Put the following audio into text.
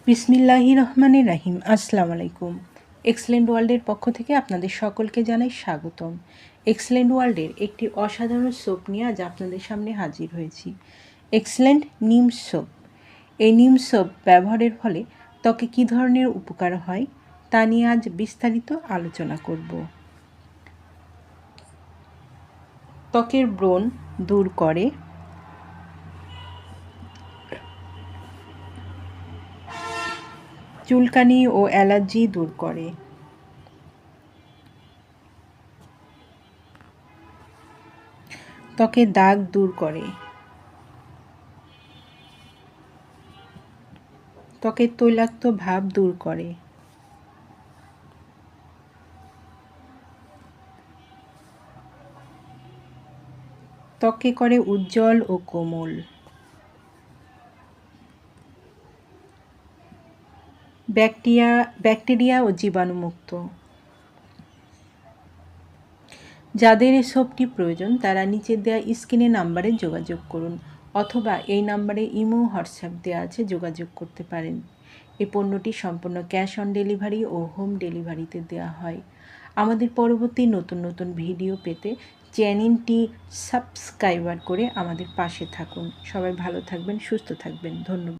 বিসমিল্লাহির রহমানির রাহিম। আসসালামু আলাইকুম। এক্সেলেন্ট ওয়ার্ল্ডের পক্ষ থেকে আপনাদের সকলকে জানাই স্বাগতম। এক্সেলেন্ট ওয়ার্ল্ডের একটি অসাধারণ সোপ নিয়ে আজ আপনাদের সামনে হাজির হয়েছি। এক্সেলেন্ট নিম সোপ। এই নিম সোপ ব্যবহারের ফলে ত্বকে কী ধরনের উপকার হয় তা নিয়ে আজ বিস্তারিত আলোচনা করব। ত্বকের ব্রণ দূর করে, চুলকানি ও অ্যালার্জি দূর করে, ত্বকের দাগ দূর করে, ত্বকের তৈলাক্ত ভাব দূর করে, ত্বককে করে উজ্জ্বল ও কোমল, ব্যাকটেরিয়া ও জীবাণুমুক্ত। যাদের এই সোপটি প্রয়োজন তারা নিচে দেওয়া স্ক্রিনে নাম্বারে যোগাযোগ করুন, অথবা এই নাম্বারে ইমো হোয়াটসঅ্যাপ দেওয়া আছে, যোগাযোগ করতে পারেন। এই পণ্যটি সম্পূর্ণ ক্যাশ অন ডেলিভারি ও হোম ডেলিভারিতে দেওয়া হয়। আমাদের পরবর্তী নতুন নতুন ভিডিও পেতে চ্যানেলটি সাবস্ক্রাইব করে আমাদের পাশে থাকুন। সবাই ভালো থাকবেন, সুস্থ থাকবেন। ধন্যবাদ।